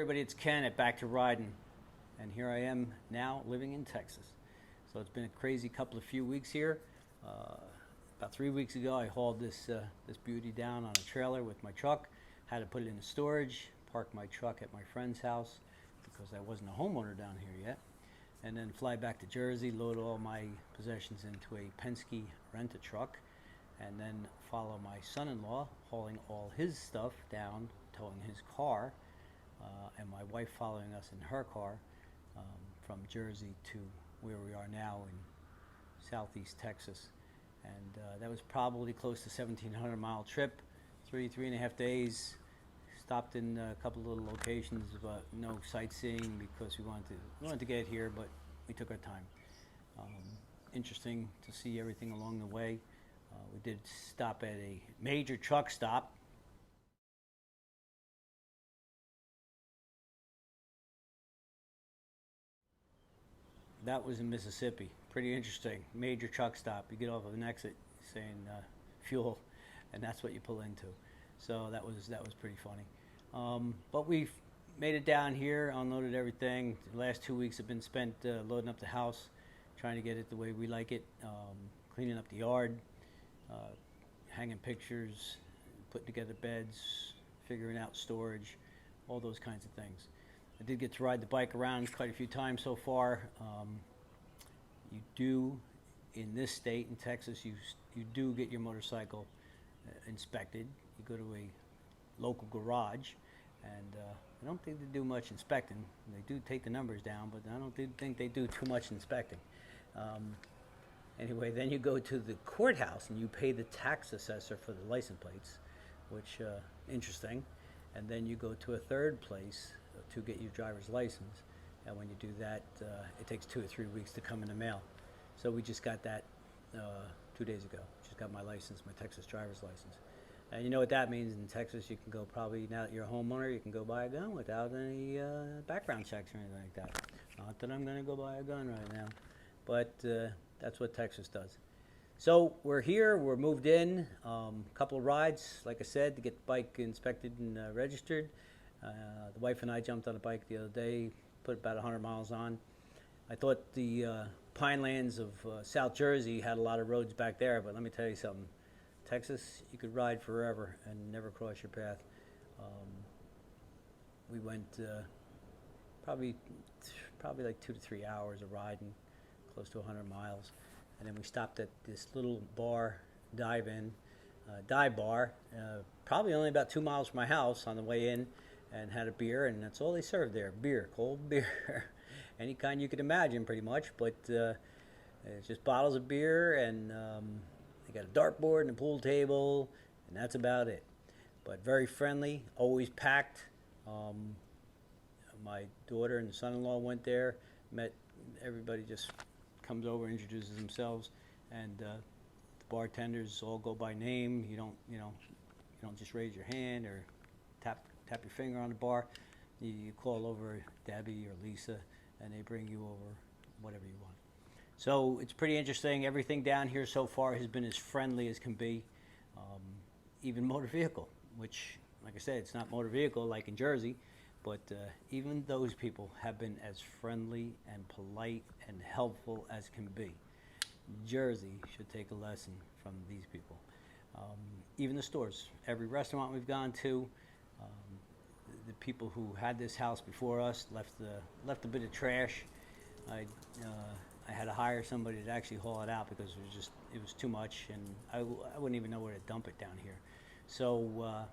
everybody, it's Ken at Back to Riding, and here I am now living in Texas. So it's been a crazy few weeks here. About 3 weeks ago, I hauled this beauty down on a trailer with my truck, had to put it into storage, parked my truck at my friend's house because I wasn't a homeowner down here yet, and then fly back to Jersey, load all my possessions into a Penske rent-a-truck, and then follow my son-in-law hauling all his stuff down, towing his car, and my wife following us in her car from Jersey to where we are now in southeast Texas. And that was probably close to 1,700-mile trip, three and a half days. Stopped in a couple of little locations, but no sightseeing because we wanted to get here, but we took our time. Interesting to see everything along the way. We did stop at a major truck stop. That was in Mississippi. Pretty interesting. Major truck stop. You get off of an exit saying fuel, and that's what you pull into. So that was pretty funny. But we've made it down here, unloaded everything. The last 2 weeks have been spent loading up the house, trying to get it the way we like it, cleaning up the yard, hanging pictures, putting together beds, figuring out storage, all those kinds of things. I did get to ride the bike around quite a few times so far. You do, in this state, in Texas, you do get your motorcycle inspected. You go to a local garage, and I don't think they do much inspecting. They do take the numbers down, but I don't think they do too much inspecting. Anyway, then you go to the courthouse and you pay the tax assessor for the license plates, which interesting. And then you go to a third place to get your driver's license. And when you do that, it takes 2 or 3 weeks to come in the mail. So we just got that 2 days ago. Just got my license, my Texas driver's license. And you know what that means in Texas? You can go probably, now that you're a homeowner, you can go buy a gun without any background checks or anything like that. Not that I'm going to go buy a gun right now, but that's what Texas does. So we're here, we're moved in, couple of rides, like I said, to get the bike inspected and registered. The wife and I jumped on a bike the other day, put about 100 miles on. I thought the Pinelands of South Jersey had a lot of roads back there, but let me tell you something. Texas, you could ride forever and never cross your path. We went probably like 2 to 3 hours of riding, close to 100 miles. And then we stopped at this little bar, dive bar, probably only about 2 miles from my house on the way in, and had a beer, and that's all they served there, beer, cold beer. Any kind you could imagine pretty much, but it's just bottles of beer, and they got a dartboard and a pool table, and that's about it. But very friendly, always packed. My daughter and son-in-law went there, met everybody, just comes over, introduces themselves, and the bartenders all go by name. You don't just raise your hand or tap your finger on the bar. You call over Debbie or Lisa, and they bring you over whatever you want. So it's pretty interesting. Everything down here so far has been as friendly as can be. Even motor vehicle, which, like I said, it's not motor vehicle like in Jersey, but even those people have been as friendly and polite and helpful as can be. Jersey should take a lesson from these people. Even the stores, every restaurant we've gone to, the people who had this house before us left a bit of trash. I had to hire somebody to actually haul it out because it was too much, and I wouldn't even know where to dump it down here. So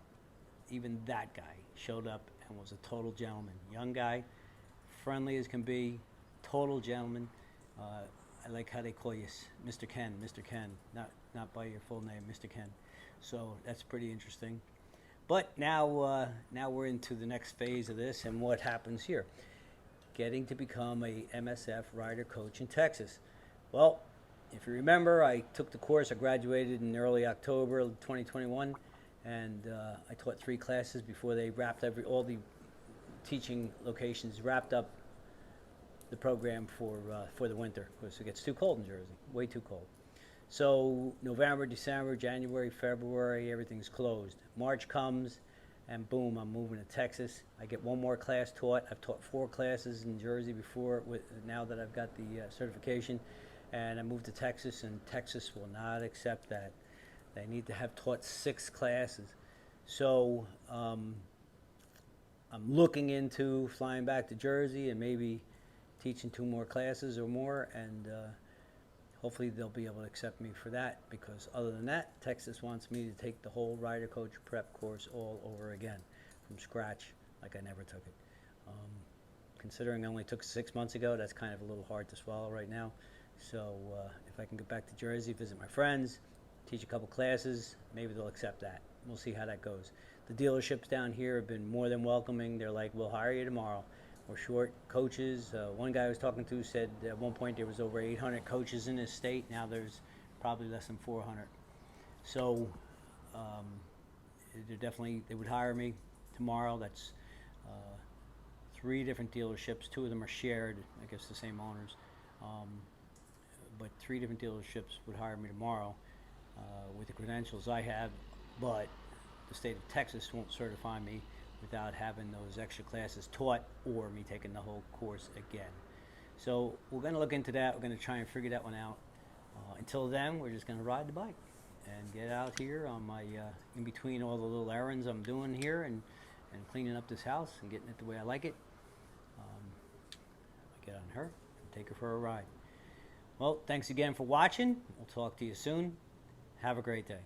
even that guy showed up and was a total gentleman. Young guy, friendly as can be, total gentleman. I like how they call you Mr. Ken, not by your full name, Mr. Ken. So that's pretty interesting. But now we're into the next phase of this, and what happens here. Getting to become a MSF rider coach in Texas. Well, if you remember, I took the course. I graduated in early October of 2021, and I taught 3 classes before they wrapped all the teaching locations wrapped up the program for the winter, because it gets too cold in Jersey, way too cold. So November, December, January, February, everything's closed. March comes, and boom, I'm moving to Texas. I get one more class taught. I've taught 4 classes in Jersey before, now that I've got the certification, and I moved to Texas, and Texas will not accept that. They need to have taught 6 classes. So I'm looking into flying back to Jersey and maybe teaching 2 more classes or more, and hopefully they'll be able to accept me for that, because other than that, Texas wants me to take the whole rider coach prep course all over again from scratch, like I never took it. Considering I only took 6 months ago, that's kind of a little hard to swallow right now. So if I can get back to Jersey, visit my friends, teach a couple classes, maybe they'll accept that. We'll see how that goes. The dealerships down here have been more than welcoming. They're like, we'll hire you tomorrow. We're short coaches. One guy I was talking to said at one point there was over 800 coaches in this state. Now there's probably less than 400. So they would hire me tomorrow. That's 3 different dealerships. 2 of them are shared, I guess the same owners. But 3 different dealerships would hire me tomorrow with the credentials I have, but the state of Texas won't certify me without having those extra classes taught or me taking the whole course again. So we're going to look into that. We're going to try and figure that one out. Until then, we're just going to ride the bike and get out here on my in between all the little errands I'm doing here and cleaning up this house and getting it the way I like it. I get on her and take her for a ride. Well, thanks again for watching. We'll talk to you soon. Have a great day.